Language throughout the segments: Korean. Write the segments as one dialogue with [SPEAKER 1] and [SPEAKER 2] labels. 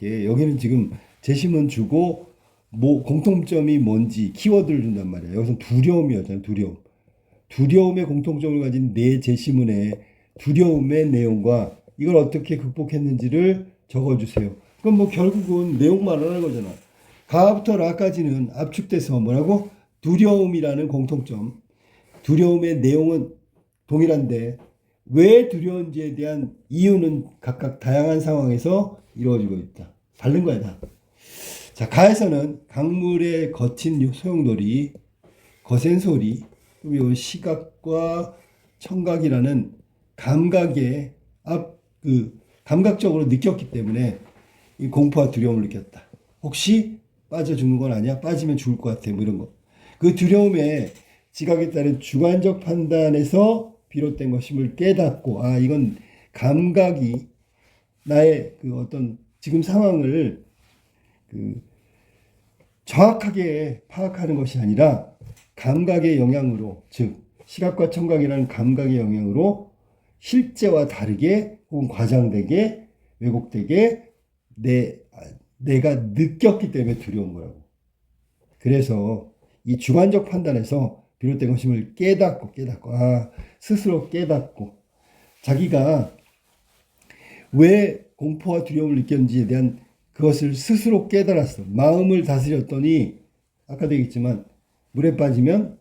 [SPEAKER 1] 있게 여기는 지금 제시문 주고 뭐 공통점이 뭔지 키워드를 준단 말이야. 여기서 두려움이었잖아. 두려움의 공통점을 가진 네 제시문의 두려움의 내용과 이걸 어떻게 극복했는지를 적어주세요. 그럼 뭐 결국은 내용만 하는 거잖아. 가부터 라까지는 압축돼서 뭐라고? 두려움이라는 공통점. 두려움의 내용은 동일한데 왜 두려운지에 대한 이유는 각각 다양한 상황에서 이루어지고 있다. 다른 거야 다. 자, 가에서는 강물의 거친 소용돌이, 거센 소리, 그리고 시각과 청각이라는 감각의 감각적으로 느꼈기 때문에 이 공포와 두려움을 느꼈다. 혹시 빠져 죽는 건 아니야? 빠지면 죽을 것 같아. 뭐 이런 거. 그 두려움에 지각에 따른 주관적 판단에서 비롯된 것임을 깨닫고, 아, 이건 감각이 나의 그 어떤 지금 상황을 그 정확하게 파악하는 것이 아니라 감각의 영향으로, 즉 시각과 청각이라는 감각의 영향으로 실제와 다르게 혹은 과장되게 왜곡되게 내가 느꼈기 때문에 두려운 거라고. 그래서 이 주관적 판단에서 비롯된 것임을 깨닫고 스스로 깨닫고 자기가 왜 공포와 두려움을 느꼈는지에 대한 그것을 스스로 깨달았어. 마음을 다스렸더니 아까도 얘기했지만 물에 빠지면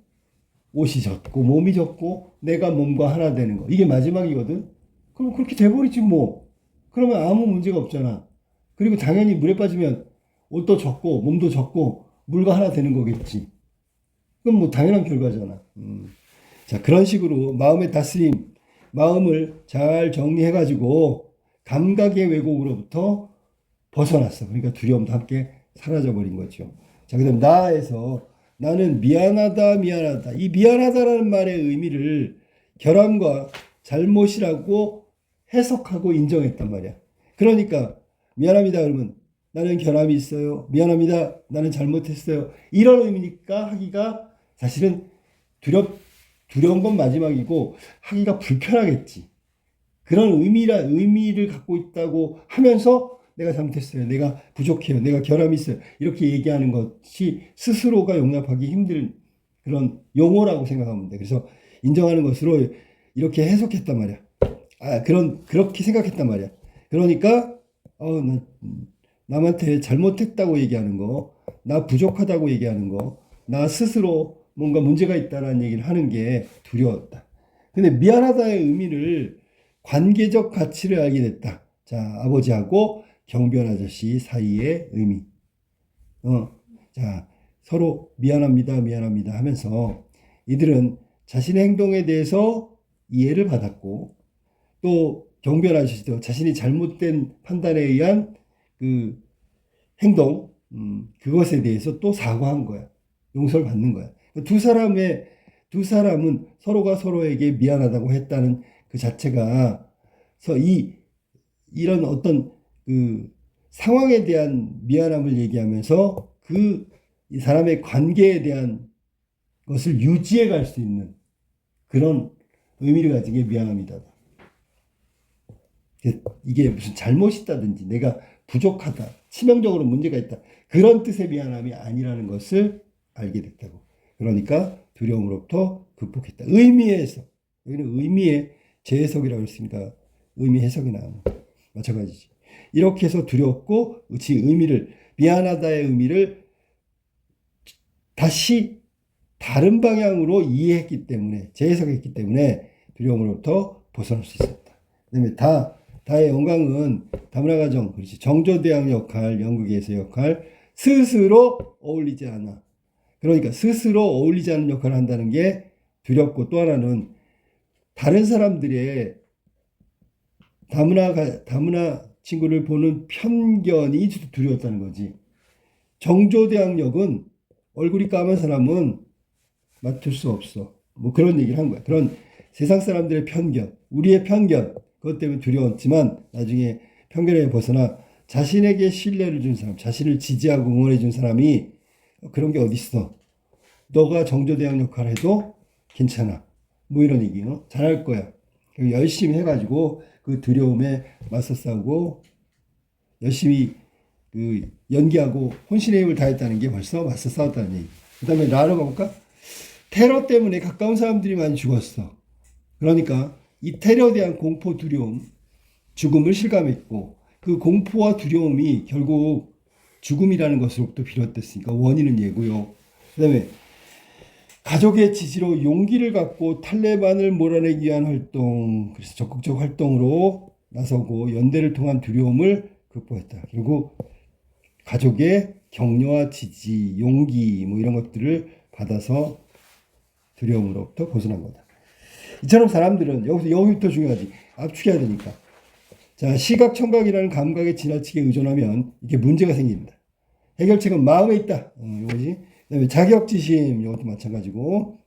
[SPEAKER 1] 옷이 젖고 몸이 젖고 내가 몸과 하나 되는 거. 이게 마지막이거든. 그럼 그렇게 돼버리지 뭐. 그러면 아무 문제가 없잖아. 그리고 당연히 물에 빠지면 옷도 젖고 몸도 젖고 물과 하나 되는 거겠지. 그건 뭐 당연한 결과잖아. 자, 그런 식으로 마음의 다스림, 마음을 잘 정리해가지고 감각의 왜곡으로부터 벗어났어. 그러니까 두려움도 함께 사라져버린 거죠. 자, 그 다음 나에서 나는 미안하다. 이 미안하다라는 말의 의미를 결함과 잘못이라고 해석하고 인정했단 말이야. 그러니까 미안합니다 그러면 나는 결함이 있어요. 미안합니다. 나는 잘못했어요. 이런 의미니까 하기가 사실은 두려운 건 마지막이고 하기가 불편하겠지. 그런 의미를 갖고 있다고 하면서 내가 잘못했어요. 내가 부족해요. 내가 결함이 있어요. 이렇게 얘기하는 것이 스스로가 용납하기 힘든 그런 용어라고 생각하면 돼. 그래서 인정하는 것으로 이렇게 해석했단 말이야. 그렇게 생각했단 말이야. 그러니까, 남한테 잘못했다고 얘기하는 거, 나 부족하다고 얘기하는 거, 나 스스로 뭔가 문제가 있다는 얘기를 하는 게 두려웠다. 근데 미안하다의 의미를 관계적 가치를 알게 됐다. 자, 아버지하고 경변 아저씨 사이의 의미. 자, 서로 미안합니다 하면서 이들은 자신의 행동에 대해서 이해를 받았고 또 경변 아저씨도 자신이 잘못된 판단에 의한 그 행동, 그것에 대해서 또 사과한 거야. 용서를 받는 거야. 두 사람은 서로가 서로에게 미안하다고 했다는 그 자체가 이런 어떤 그 상황에 대한 미안함을 얘기하면서 이 사람의 관계에 대한 것을 유지해 갈 수 있는 그런 의미를 가진 게 미안합니다. 이게 무슨 잘못이 있다든지 내가 부족하다, 치명적으로 문제가 있다 그런 뜻의 미안함이 아니라는 것을 알게 됐다고. 그러니까 두려움으로부터 극복했다. 의미에서 여기는 의미의 재해석이라고 했으니까 의미 해석이 나오는 마찬가지지. 이렇게 해서 두렵고 미안하다의 의미를 다시 다른 방향으로 이해했기 때문에 재해석했기 때문에 두려움으로부터 벗어날 수 있었다. 그다음에 다의 영광은 다문화 가정, 그렇지, 정조대왕 역할, 연극에서의 역할, 스스로 어울리지 않아. 그러니까 스스로 어울리지 않는 역할을 한다는 게 두렵고 또 하나는 다른 사람들의 다문화 친구를 보는 편견이 두려웠다는 거지. 정조대왕 역은 얼굴이 까만 사람은 맡을 수 없어. 뭐 그런 얘기를 한 거야. 그런 세상 사람들의 편견, 우리의 편견, 그것 때문에 두려웠지만 나중에 편견에 벗어나 자신에게 신뢰를 준 사람, 자신을 지지하고 응원해 준 사람이 그런 게 어딨어. 너가 정조대왕 역할 해도 괜찮아. 뭐 이런 얘기, 잘할 거야. 열심히 해가지고 그 두려움에 맞서 싸우고 열심히 그 연기하고 혼신의 힘을 다했다는 게 벌써 맞서 싸웠다는 얘기. 그 다음에 라로 가볼까? 테러 때문에 가까운 사람들이 많이 죽었어. 그러니까 이 테러에 대한 공포, 두려움, 죽음을 실감했고 그 공포와 두려움이 결국 죽음이라는 것으로부터 비롯됐으니까 원인은 얘고요. 그 다음에 가족의 지지로 용기를 갖고 탈레반을 몰아내기 위한 활동, 그래서 적극적 활동으로 나서고 연대를 통한 두려움을 극복했다. 그리고 가족의 격려와 지지, 용기 뭐 이런 것들을 받아서 두려움으로부터 벗어난 거다. 이처럼 사람들은 여기부터 중요하지. 압축해야 되니까. 자, 시각, 청각이라는 감각에 지나치게 의존하면 이게 문제가 생깁니다. 해결책은 마음에 있다. 이거지. 그다음에 자격지심 이것도 마찬가지고.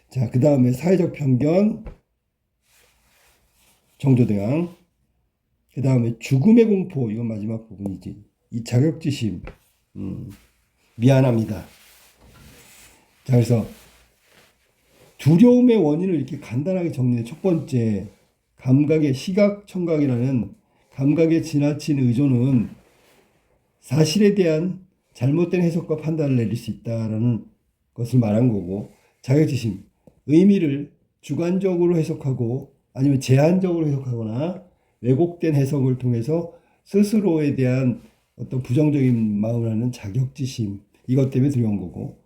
[SPEAKER 1] 자, 그 다음에 사회적 편견, 정조대항. 그 다음에 죽음의 공포, 이건 마지막 부분이지. 이 자격지심, 미안합니다. 자, 그래서 두려움의 원인을 이렇게 간단하게 정리해. 첫 번째, 감각의 시각, 청각이라는 감각에 지나친 의존은 사실에 대한 잘못된 해석과 판단을 내릴 수 있다라는 것을 말한 거고, 자격지심, 의미를 주관적으로 해석하고 아니면 제한적으로 해석하거나 왜곡된 해석을 통해서 스스로에 대한 어떤 부정적인 마음을 하는 자격지심, 이것 때문에 두려운 거고,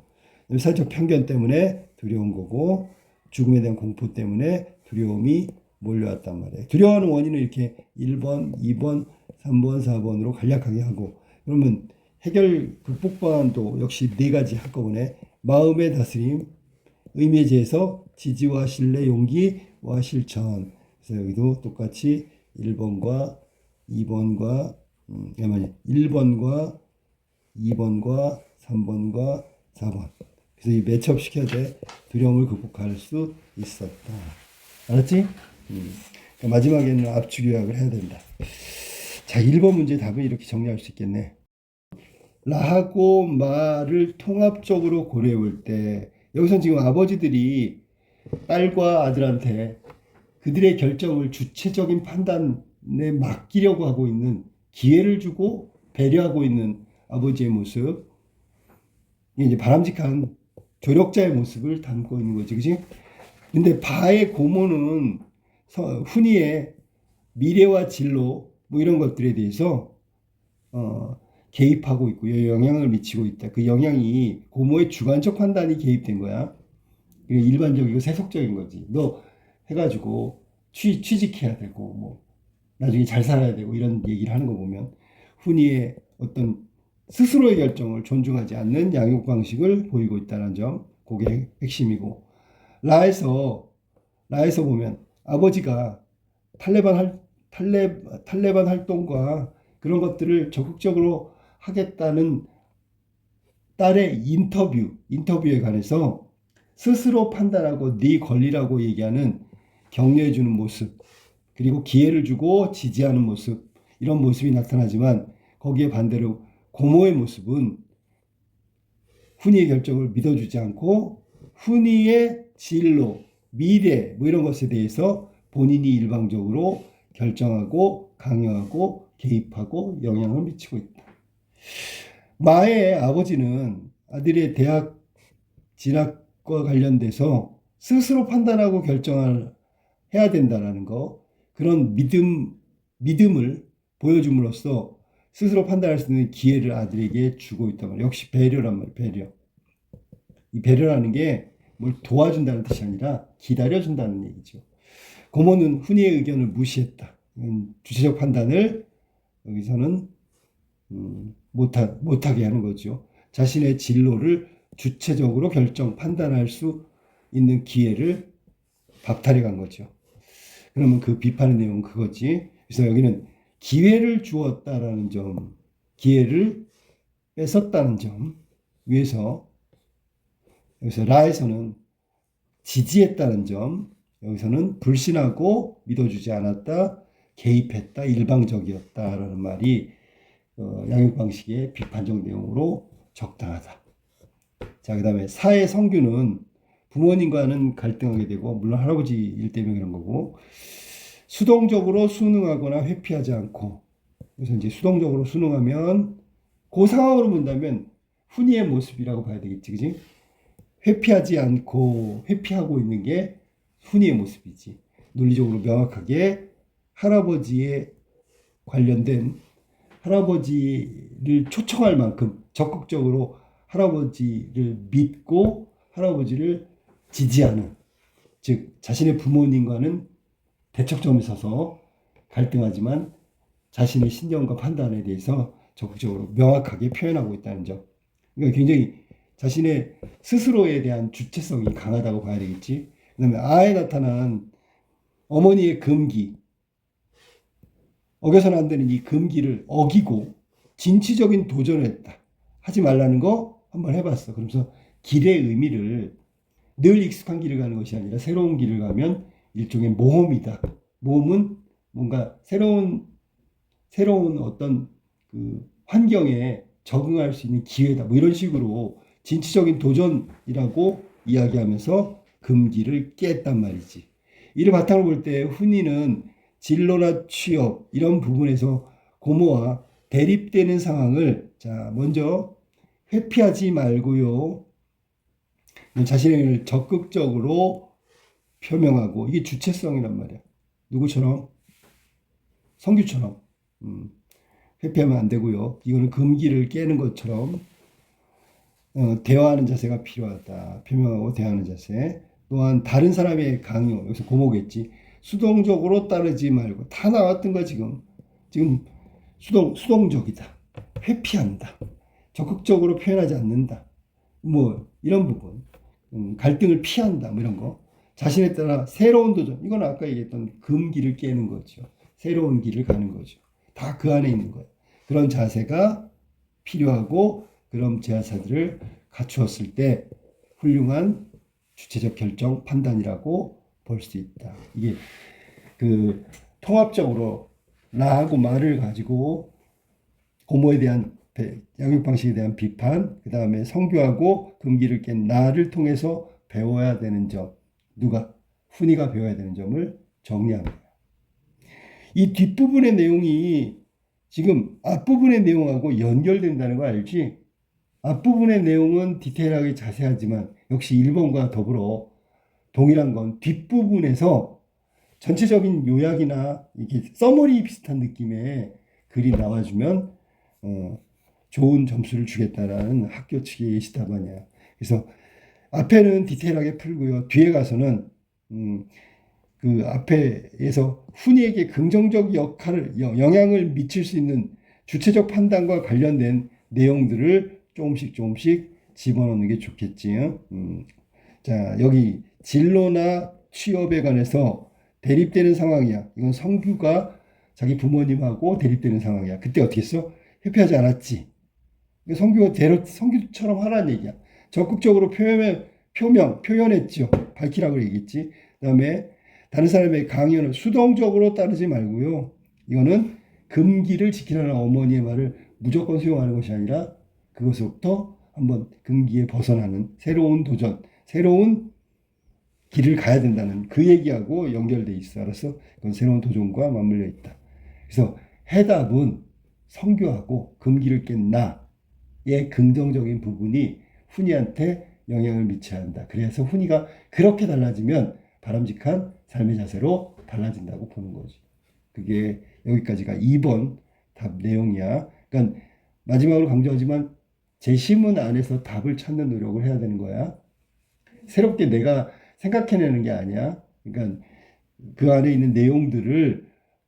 [SPEAKER 1] 사회적 편견 때문에 두려운 거고, 죽음에 대한 공포 때문에 두려움이 몰려왔단 말이에요. 두려워하는 원인을 이렇게 1번, 2번, 3번, 4번으로 간략하게 하고, 그러면 해결 극복 방안도 역시 4가지 한꺼번에 마음의 다스림, 의미에 대해서 지지와 신뢰, 용기와 실천. 그래서 여기도 똑같이 1번과 2번과 1번과 2번과 3번과 4번. 그래서 이 매치업 시켜야 돼. 두려움을 극복할 수 있었다. 알았지? 그러니까 마지막에는 압축 요약을 해야 된다. 자, 1번 문제 답은 이렇게 정리할 수 있겠네. 라하고 마를 통합적으로 고려해 볼 때, 여기서 지금 아버지들이 딸과 아들한테 그들의 결정을 주체적인 판단에 맡기려고 하고 있는, 기회를 주고 배려하고 있는 아버지의 모습, 이게 이제 바람직한 조력자의 모습을 담고 있는 거지, 그치? 근데 바의 고모는 훈이의 미래와 진로 뭐 이런 것들에 대해서 개입하고 있고 영향을 미치고 있다. 그 영향이 고모의 주관적 판단이 개입된 거야. 일반적이고 세속적인 거지. 너 해가지고 취직해야 되고 뭐 나중에 잘 살아야 되고 이런 얘기를 하는 거 보면 훈이의 어떤 스스로의 결정을 존중하지 않는 양육 방식을 보이고 있다는 점, 그게 핵심이고, 라에서 보면 아버지가 탈레반 활동과 그런 것들을 적극적으로 하겠다는 딸의 인터뷰에 관해서 스스로 판단하고 네 권리라고 얘기하는, 격려해주는 모습, 그리고 기회를 주고 지지하는 모습, 이런 모습이 나타나지만 거기에 반대로 고모의 모습은 훈이의 결정을 믿어주지 않고 훈이의 진로, 미래 뭐 이런 것에 대해서 본인이 일방적으로 결정하고 강요하고 개입하고 영향을 미치고 있다. 마의 아버지는 아들의 대학 진학과 관련돼서 스스로 판단하고 결정을 해야 된다는 거, 그런 믿음을 보여줌으로써 스스로 판단할 수 있는 기회를 아들에게 주고 있단 말이에요. 역시 배려란 말이에요. 배려. 이 배려라는 게 뭘 도와준다는 뜻이 아니라 기다려준다는 얘기죠. 고모는 훈이의 의견을 무시했다. 주체적 판단을 여기서는 못하게 하는 거죠. 자신의 진로를 주체적으로 판단할 수 있는 기회를 박탈해 간 거죠. 그러면 그 비판의 내용은 그거지. 그래서 여기는 기회를 주었다라는 점, 기회를 뺏었다는 점 위에서, 여기서 라에서는 지지했다는 점, 여기서는 불신하고 믿어주지 않았다, 개입했다, 일방적이었다라는 말이 양육 방식의 비판적 내용으로 적당하다. 자, 그 다음에 사회 성규는 부모님과는 갈등하게 되고, 물론 할아버지 일 때문에 그런 거고, 수동적으로 순응하거나 회피하지 않고 그래서 이제 수동적으로 순응하면 그 상황으로 본다면 훈이의 모습이라고 봐야 되겠지, 그지? 회피하지 않고 회피하고 있는 게 훈이의 모습이지. 논리적으로 명확하게 할아버지에 관련된 할아버지를 초청할 만큼 적극적으로 할아버지를 믿고 할아버지를 지지하는, 즉 자신의 부모님과는 대척점에 서서 갈등하지만 자신의 신념과 판단에 대해서 적극적으로 명확하게 표현하고 있다는 점. 그러니까 굉장히 자신의 스스로에 대한 주체성이 강하다고 봐야 되겠지. 그다음에 아에 나타난 어머니의 금기, 어겨서는 안 되는 이 금기를 어기고 진취적인 도전을 했다. 하지 말라는 거 한번 해봤어. 그러면서 길의 의미를 늘 익숙한 길을 가는 것이 아니라 새로운 길을 가면 일종의 모험이다. 모험은 뭔가 새로운 어떤 그 환경에 적응할 수 있는 기회다. 뭐 이런 식으로 진취적인 도전이라고 이야기하면서 금기를 깼단 말이지. 이를 바탕으로 볼 때 훈이는 진로나 취업 이런 부분에서 고모와 대립되는 상황을 자 먼저 회피하지 말고요. 자신의 의견을 적극적으로 표명하고 이게 주체성이란 말이야. 누구처럼? 성규처럼. 회피하면 안 되고요. 이거는 금기를 깨는 것처럼 대화하는 자세가 필요하다. 표명하고 대화하는 자세. 또한 다른 사람의 강요, 여기서 고모겠지. 수동적으로 따르지 말고 다 나왔던 거 지금 수동적이다. 회피한다. 적극적으로 표현하지 않는다. 뭐 이런 부분. 갈등을 피한다. 뭐 이런 거. 자신에 따라 새로운 도전. 이건 아까 얘기했던 금기를 깨는 거죠. 새로운 길을 가는 거죠. 다 그 안에 있는 거예요. 그런 자세가 필요하고 그런 제자들을 갖추었을 때 훌륭한 주체적 결정 판단이라고 볼 수 있다. 이게 그 통합적으로 나하고 말을 가지고 고모에 대한 양육 방식에 대한 비판, 그 다음에 성교하고 금기를 깬 나를 통해서 배워야 되는 점, 누가 훈이가 배워야 되는 점을 정리한 거야. 이 뒷부분의 내용이 지금 앞부분의 내용하고 연결된다는 거 알지? 앞부분의 내용은 디테일하게 자세하지만 역시 1번과 더불어 동일한 건 뒷부분에서 전체적인 요약이나 이게 서머리 비슷한 느낌의 글이 나와주면 좋은 점수를 주겠다라는 학교 측의 예시답안이야. 그래서 앞에는 디테일하게 풀고요. 뒤에 가서는 그 앞에서 훈이에게 긍정적 역할을 영향을 미칠 수 있는 주체적 판단과 관련된 내용들을 조금씩 집어넣는 게 좋겠지. 자, 여기 진로나 취업에 관해서 대립되는 상황이야. 이건 성규가 자기 부모님하고 대립되는 상황이야. 그때 어떻게 했어? 회피하지 않았지. 성규가 성규처럼 하라는 얘기야. 적극적으로 표현했죠. 밝히라고 얘기했지. 그다음에 다른 사람의 강요는 수동적으로 따르지 말고요. 이거는 금기를 지키라는 어머니의 말을 무조건 수용하는 것이 아니라 그것으로부터 한번 금기에 벗어나는 새로운 도전, 새로운 길을 가야 된다는 그 얘기하고 연결돼 있어. 알았어? 그건 새로운 도전과 맞물려 있다. 그래서 해답은 성교하고 금기를 깬 나의 긍정적인 부분이 훈이한테 영향을 미쳐야 한다. 그래서 훈이가 그렇게 달라지면 바람직한 삶의 자세로 달라진다고 보는 거지. 그게 여기까지가 2번 답 내용이야. 그러니까 마지막으로 강조하지만 제시문 안에서 답을 찾는 노력을 해야 되는 거야. 새롭게 내가 생각해내는 게 아니야. 그러니까 그 안에 있는 내용들을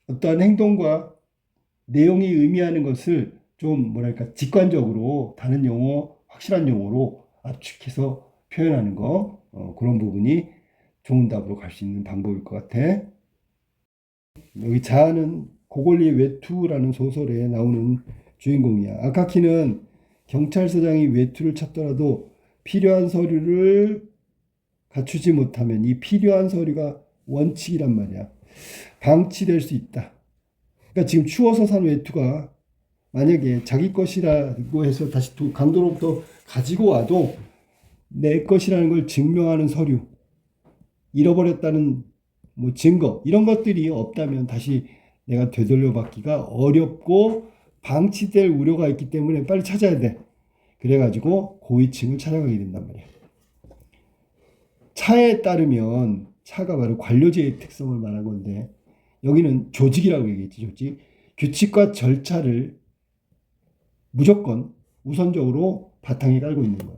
[SPEAKER 1] 어떠한 행동과 내용이 의미하는 것을 좀 뭐랄까 직관적으로 다른 용어, 확실한 용어로 압축해서 표현하는 거, 그런 부분이 좋은 답으로 갈 수 있는 방법일 것 같아. 여기 자아는 고골리의 외투라는 소설에 나오는 주인공이야. 아카키는 경찰서장이 외투를 찾더라도 필요한 서류를 갖추지 못하면 이 필요한 서류가 원칙이란 말이야. 방치될 수 있다. 그러니까 지금 추워서 산 외투가 만약에 자기 것이라고 해서 다시 강도로부터 가지고 와도 내 것이라는 걸 증명하는 서류, 잃어버렸다는 뭐 증거 이런 것들이 없다면 다시 내가 되돌려받기가 어렵고 방치될 우려가 있기 때문에 빨리 찾아야 돼. 그래가지고 고위층을 찾아가게 된단 말이야. 차에 따르면 차가 바로 관료제의 특성을 말한 건데 여기는 조직이라고 얘기했지. 조직. 규칙과 절차를 무조건 우선적으로 바탕에 깔고 있는 거야.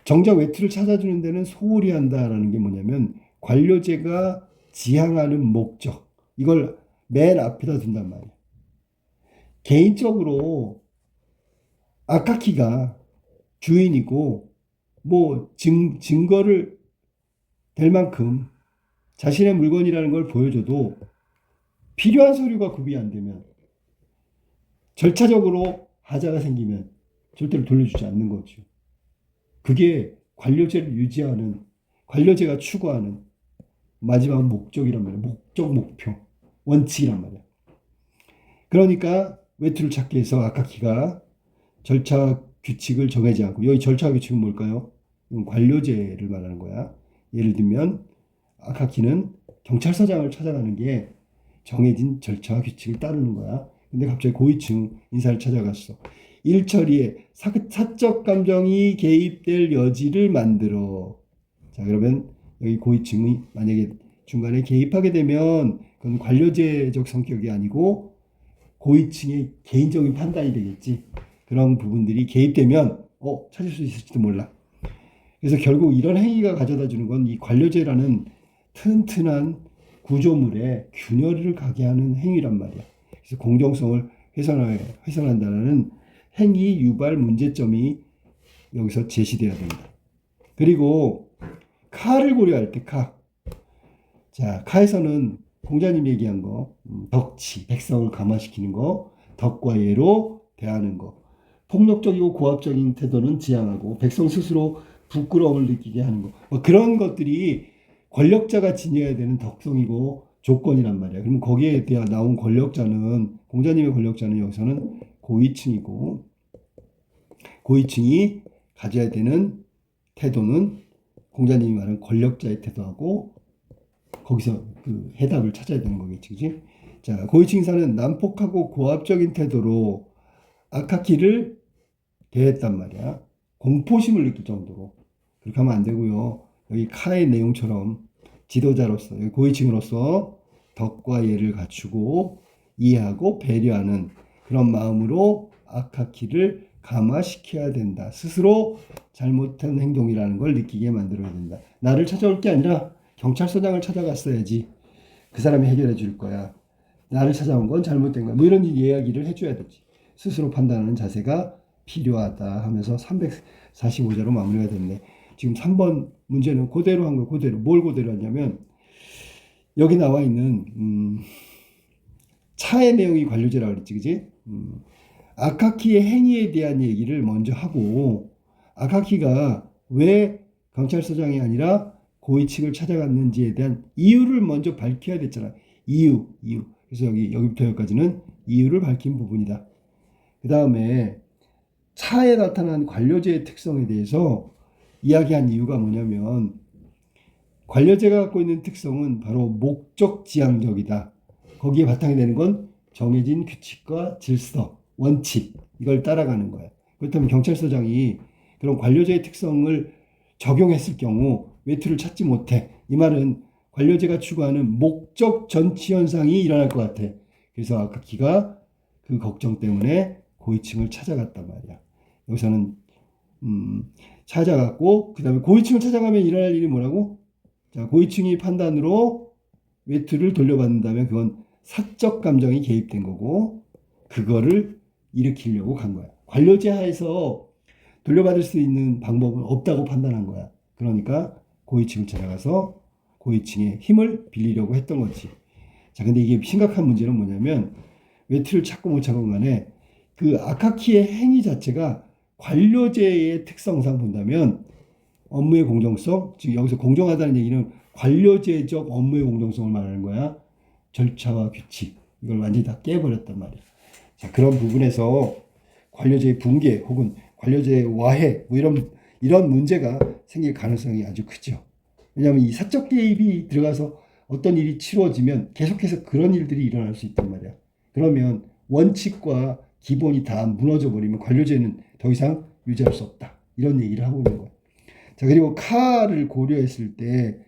[SPEAKER 1] 정작 외투를 찾아주는 데는 소홀히 한다라는 게 뭐냐면 관료제가 지향하는 목적 이걸 맨 앞에다 둔단 말이야. 개인적으로 아카키가 주인이고 뭐 증거를 될 만큼 자신의 물건이라는 걸 보여줘도 필요한 서류가 구비 안 되면 절차적으로 하자가 생기면 절대로 돌려주지 않는 거죠. 그게 관료제를 유지하는 관료제가 추구하는 마지막 목적이란 말이야. 목적, 목표, 원칙이란 말이야. 그러니까 외투를 찾기 위해서 아카키가 절차 규칙을 정하지 않고 여기 절차 규칙은 뭘까요? 관료제를 말하는 거야. 예를 들면 아카키는 경찰서장을 찾아가는 게 정해진 절차와 규칙을 따르는 거야. 근데 갑자기 고위층 인사를 찾아갔어. 일처리에 사적 감정이 개입될 여지를 만들어. 자, 그러면 여기 고위층이 만약에 중간에 개입하게 되면 그건 관료제적 성격이 아니고 고위층의 개인적인 판단이 되겠지. 그런 부분들이 개입되면 찾을 수 있을지도 몰라. 그래서 결국 이런 행위가 가져다 주는 건 이 관료제라는 튼튼한 구조물에 균열을 가게 하는 행위란 말이야. 그래서 공정성을 훼손한다는 행위 유발 문제점이 여기서 제시돼야 된다. 그리고 카를 고려할 때 자, 카에서는 공자님 얘기한 거, 덕치, 백성을 감화시키는 거, 덕과 예로 대하는 거, 폭력적이고 고압적인 태도는 지양하고 백성 스스로 부끄러움을 느끼게 하는 거, 뭐 그런 것들이 권력자가 지녀야 되는 덕성이고 조건이란 말이야. 그럼 거기에 대해 나온 권력자는 공자님의 권력자는 여기서는 고위층이고 고위층이 가져야 되는 태도는 공자님이 말한 권력자의 태도하고 거기서 그 해답을 찾아야 되는 거겠지, 그지? 자, 고위층 인사는 난폭하고 고압적인 태도로 아카키를 대했단 말이야. 공포심을 느낄 정도로. 그렇게 하면 안 되고요. 여기 카의 내용처럼 지도자로서, 여기 고위층으로서 덕과 예를 갖추고 이해하고 배려하는 그런 마음으로 아카키를 감화시켜야 된다. 스스로 잘못한 행동이라는 걸 느끼게 만들어야 된다. 나를 찾아올 게 아니라 경찰서장을 찾아갔어야지. 그 사람이 해결해 줄 거야. 나를 찾아온 건 잘못된 거야. 뭐 이런 이야기를 해줘야 되지. 스스로 판단하는 자세가 필요하다 하면서 345자로 마무리가 됐네. 지금 3번 문제는 그대로 한 거, 그대로. 뭘 그대로 하냐면, 여기 나와 있는, 차의 내용이 관료제라고 그랬지, 그지? 아카키의 행위에 대한 얘기를 먼저 하고, 아카키가 왜 경찰서장이 아니라 고위층을 찾아갔는지에 대한 이유를 먼저 밝혀야 됐잖아. 이유. 그래서 여기부터 여기까지는 이유를 밝힌 부분이다. 그 다음에 차에 나타난 관료제의 특성에 대해서 이야기한 이유가 뭐냐면 관료제가 갖고 있는 특성은 바로 목적지향적이다. 거기에 바탕이 되는 건 정해진 규칙과 질서, 원칙 이걸 따라가는 거야. 그렇다면 경찰서장이 그런 관료제의 특성을 적용했을 경우 외투를 찾지 못해. 이 말은 관료제가 추구하는 목적 전치 현상이 일어날 것 같아. 그래서 아카키가 그 걱정 때문에 고위층을 찾아갔단 말이야. 여기서는 찾아갔고 그 다음에 고위층을 찾아가면 일어날 일이 뭐라고? 자, 고위층이 판단으로 외투를 돌려받는다면 그건 사적 감정이 개입된 거고 그거를 일으키려고 간 거야. 관료제 하에서 돌려받을 수 있는 방법은 없다고 판단한 거야. 그러니까 고위층을 찾아가서 고위층의 힘을 빌리려고 했던 거지. 자, 근데 이게 심각한 문제는 뭐냐면 외투를 찾고 못 찾건 간에 그 아카키의 행위 자체가 관료제의 특성상 본다면 업무의 공정성, 즉 여기서 공정하다는 얘기는 관료제적 업무의 공정성을 말하는 거야. 절차와 규칙 이걸 완전히 다 깨버렸단 말이야. 자, 그런 부분에서 관료제의 붕괴 혹은 관료제의 와해 뭐 이런 문제가 생길 가능성이 아주 크죠. 왜냐하면 이 사적 개입이 들어가서 어떤 일이 치루어지면 계속해서 그런 일들이 일어날 수 있단 말이야. 그러면 원칙과 기본이 다 무너져 버리면 관료제는 더 이상 유지할 수 없다. 이런 얘기를 하고 있는 거야. 자, 그리고 카를 고려했을 때,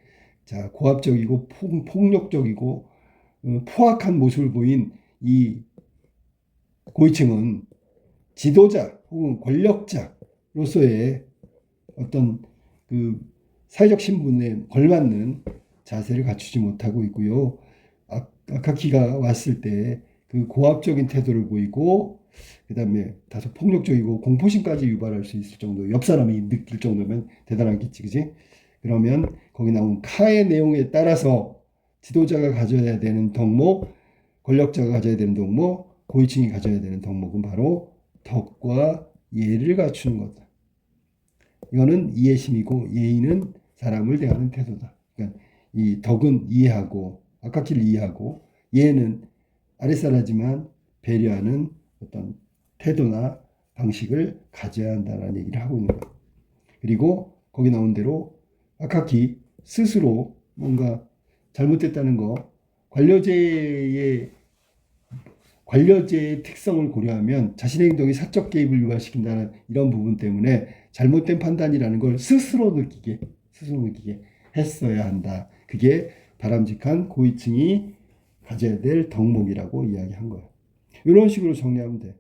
[SPEAKER 1] 자, 고압적이고 폭력적이고 포악한 모습을 보인 이 고위층은 지도자 혹은 권력자로서의 어떤 그 사회적 신분에 걸맞는 자세를 갖추지 못하고 있고요. 아카키가 왔을 때 그 고압적인 태도를 보이고 그다음에 다소 폭력적이고 공포심까지 유발할 수 있을 정도, 옆 사람이 느낄 정도면 대단하겠지, 그지? 그러면 거기 나온 카의 내용에 따라서 지도자가 가져야 되는 덕목, 권력자가 가져야 되는 덕목, 고위층이 가져야 되는 덕목은 바로 덕과 예를 갖추는 거다. 이거는 이해심이고 예의는 사람을 대하는 태도다. 그러니까 이 덕은 이해하고 아까키를 이해하고 예는 아랫사람이지만 배려하는 어떤 태도나 방식을 가져야 한다는 얘기를 하고 있는 거예요. 그리고 거기 나온 대로 아카키 스스로 뭔가 잘못됐다는 거, 관료제의 특성을 고려하면 자신의 행동이 사적 개입을 유발시킨다는 이런 부분 때문에 잘못된 판단이라는 걸 스스로 느끼게 했어야 한다. 그게 바람직한 고위층이 가져야 될 덕목이라고 이야기한 거예요. 이런 식으로 정리하면 돼.